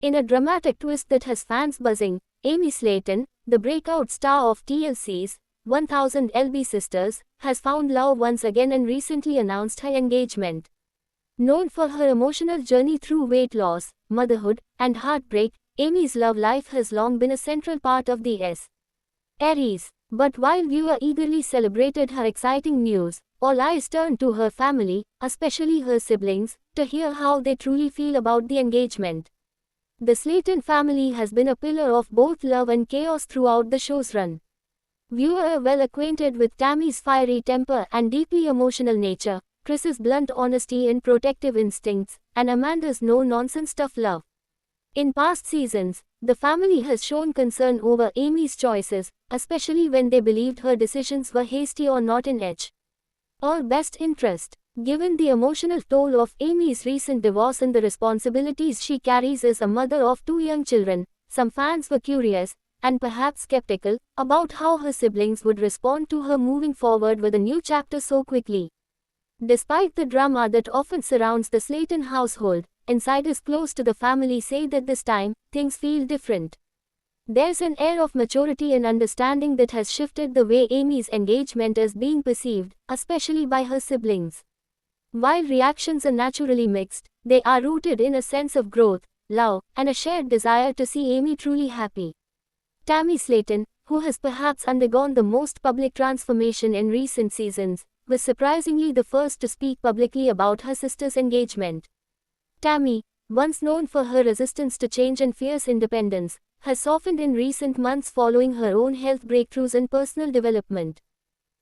In a dramatic twist that has fans buzzing, Amy Slayton, the breakout star of TLC's 1000 LB Sisters, has found love once again and recently announced her engagement. Known for her emotional journey through weight loss, motherhood, and heartbreak, Amy's love life has long been a central part of the series. But while viewers eagerly celebrated her exciting news, all eyes turned to her family, especially her siblings, to hear how they truly feel about the engagement. The Slayton family has been a pillar of both love and chaos throughout the show's run. Viewers are well acquainted with Tammy's fiery temper and deeply emotional nature, Chris's blunt honesty and protective instincts, and Amanda's no-nonsense tough love. In past seasons, the family has shown concern over Amy's choices, especially when they believed her decisions were hasty or not in her best interest. Given the emotional toll of Amy's recent divorce and the responsibilities she carries as a mother of two young children, some fans were curious, and perhaps skeptical, about how her siblings would respond to her moving forward with a new chapter so quickly. Despite the drama that often surrounds the Slayton household, insiders close to the family say that this time, things feel different. There's an air of maturity and understanding that has shifted the way Amy's engagement is being perceived, especially by her siblings. While reactions are naturally mixed, they are rooted in a sense of growth, love, and a shared desire to see Amy truly happy. Tammy Slayton, who has perhaps undergone the most public transformation in recent seasons, was surprisingly the first to speak publicly about her sister's engagement. Tammy, once known for her resistance to change and fierce independence, has softened in recent months following her own health breakthroughs and personal development.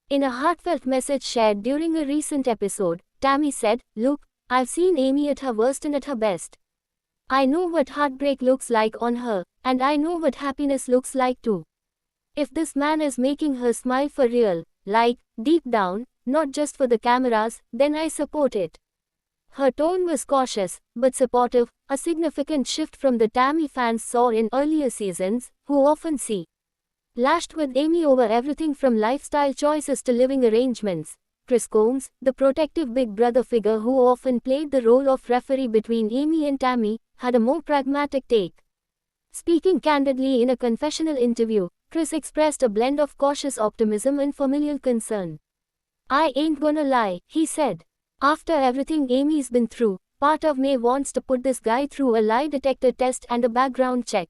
In a heartfelt message shared during a recent episode, Tammy said, "Look, I've seen Amy at her worst and at her best. I know what heartbreak looks like on her, and I know what happiness looks like too. If this man is making her smile for real, like, deep down, not just for the cameras, then I support it." Her tone was cautious, but supportive, a significant shift from the Tammy fans saw in earlier seasons, who often lashed with Amy over everything from lifestyle choices to living arrangements. Chris Combs, the protective big brother figure who often played the role of referee between Amy and Tammy, had a more pragmatic take. Speaking candidly in a confessional interview, Chris expressed a blend of cautious optimism and familial concern. "I ain't gonna lie," he said. "After everything Amy's been through, part of me wants to put this guy through a lie detector test and a background check.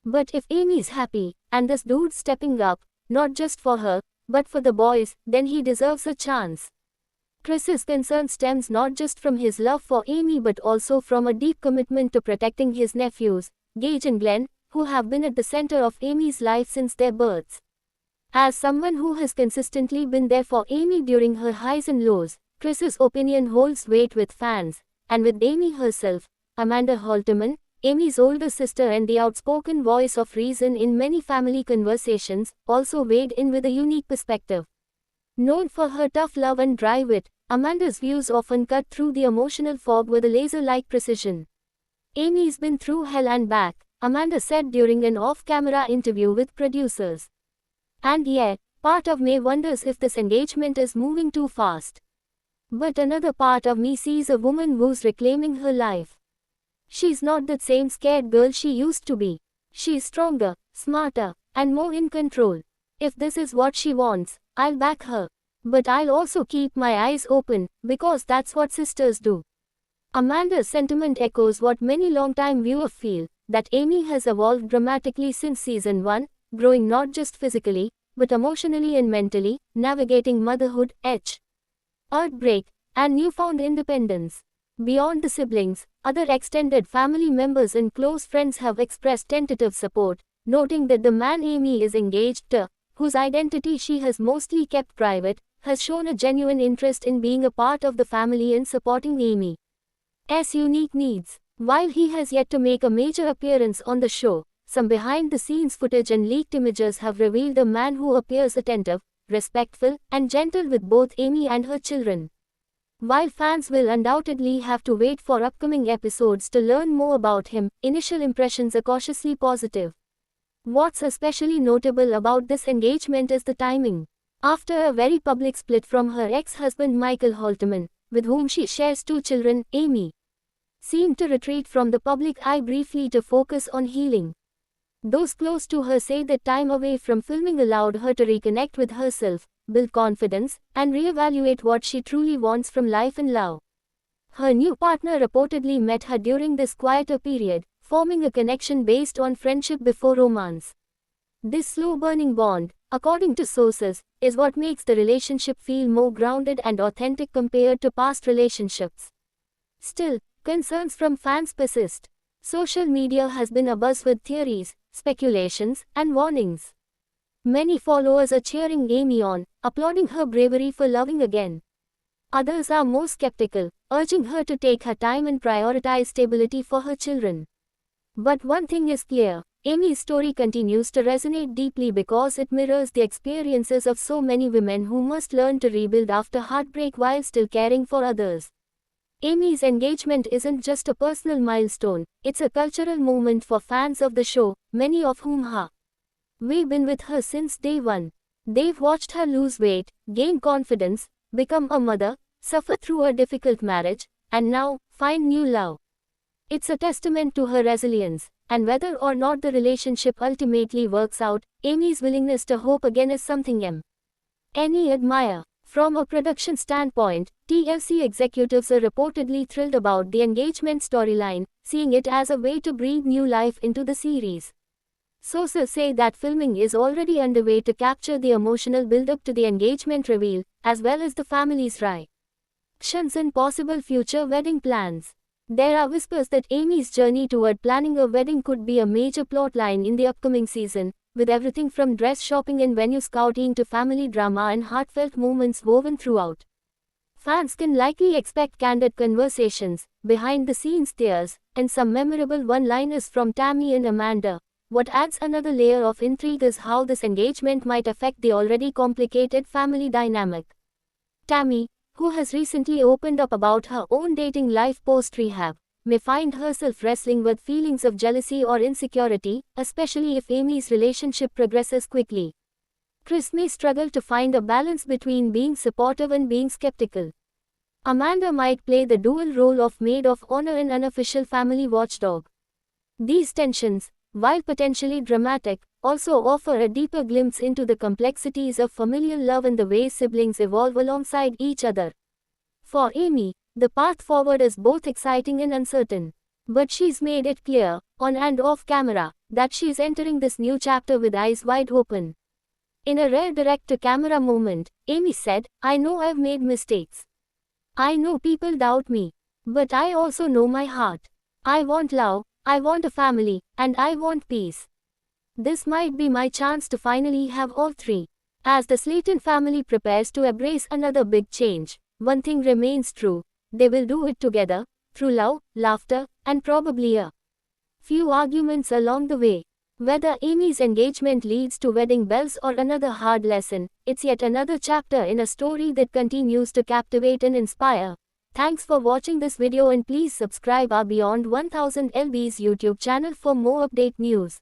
But if Amy's happy, and this dude's stepping up, not just for her, but for the boys, then he deserves a chance." Chris's concern stems not just from his love for Amy but also from a deep commitment to protecting his nephews, Gage and Glenn, who have been at the center of Amy's life since their births. As someone who has consistently been there for Amy during her highs and lows, Chris's opinion holds weight with fans, and with Amy herself. Amanda Halterman, Amy's older sister and the outspoken voice of reason in many family conversations, also weighed in with a unique perspective. Known for her tough love and dry wit, Amanda's views often cut through the emotional fog with a laser-like precision. "Amy's been through hell and back," Amanda said during an off-camera interview with producers. "And yeah, part of me wonders if this engagement is moving too fast. But another part of me sees a woman who's reclaiming her life. She's not the same scared girl she used to be. She's stronger, smarter, and more in control. If this is what she wants, I'll back her. But I'll also keep my eyes open, because that's what sisters do." Amanda's sentiment echoes what many longtime viewers feel, that Amy has evolved dramatically since season 1, growing not just physically, but emotionally and mentally, navigating motherhood, heartbreak, and newfound independence. Beyond the siblings, other extended family members and close friends have expressed tentative support, noting that the man Amy is engaged to, whose identity she has mostly kept private, has shown a genuine interest in being a part of the family and supporting Amy's unique needs. While he has yet to make a major appearance on the show, some behind-the-scenes footage and leaked images have revealed a man who appears attentive, respectful, and gentle with both Amy and her children. While fans will undoubtedly have to wait for upcoming episodes to learn more about him, initial impressions are cautiously positive. What's especially notable about this engagement is the timing. After a very public split from her ex-husband Michael Halterman, with whom she shares 2 children, Amy seemed to retreat from the public eye briefly to focus on healing. Those close to her say that time away from filming allowed her to reconnect with herself, build confidence, and reevaluate what she truly wants from life and love. Her new partner reportedly met her during this quieter period, forming a connection based on friendship before romance. This slow-burning bond, according to sources, is what makes the relationship feel more grounded and authentic compared to past relationships. Still, concerns from fans persist. Social media has been abuzz with theories, speculations, and warnings. Many followers are cheering Amy on, applauding her bravery for loving again. Others are more skeptical, urging her to take her time and prioritize stability for her children. But one thing is clear, Amy's story continues to resonate deeply because it mirrors the experiences of so many women who must learn to rebuild after heartbreak while still caring for others. Amy's engagement isn't just a personal milestone, it's a cultural moment for fans of the show, many of whom have been with her since day one. They've watched her lose weight, gain confidence, become a mother, suffer through a difficult marriage, and now find new love. It's a testament to her resilience, and whether or not the relationship ultimately works out, Amy's willingness to hope again is something many admire. From a production standpoint, TLC executives are reportedly thrilled about the engagement storyline, seeing it as a way to breathe new life into the series. Sources say that filming is already underway to capture the emotional build-up to the engagement reveal, as well as the family's reactions and possible future wedding plans. There are whispers that Amy's journey toward planning a wedding could be a major plotline in the upcoming season, with everything from dress shopping and venue scouting to family drama and heartfelt moments woven throughout. Fans can likely expect candid conversations, behind-the-scenes tears, and some memorable one-liners from Tammy and Amanda. What adds another layer of intrigue is how this engagement might affect the already complicated family dynamic. Tammy, who has recently opened up about her own dating life post-rehab, may find herself wrestling with feelings of jealousy or insecurity, especially if Amy's relationship progresses quickly. Chris may struggle to find a balance between being supportive and being skeptical. Amanda might play the dual role of maid of honor and unofficial family watchdog. These tensions, while potentially dramatic, also offer a deeper glimpse into the complexities of familial love and the way siblings evolve alongside each other. For Amy, the path forward is both exciting and uncertain. But she's made it clear, on and off camera, that she's entering this new chapter with eyes wide open. In a rare direct-to-camera moment, Amy said, "I know I've made mistakes. I know people doubt me. But I also know my heart. I want love, I want a family, and I want peace. This might be my chance to finally have all three." As the Slayton family prepares to embrace another big change, one thing remains true. They will do it together, through love, laughter, and probably a few arguments along the way. Whether Amy's engagement leads to wedding bells or another hard lesson, it's yet another chapter in a story that continues to captivate and inspire. Thanks for watching this video and please subscribe our Beyond 1000 LB's YouTube channel for more update news.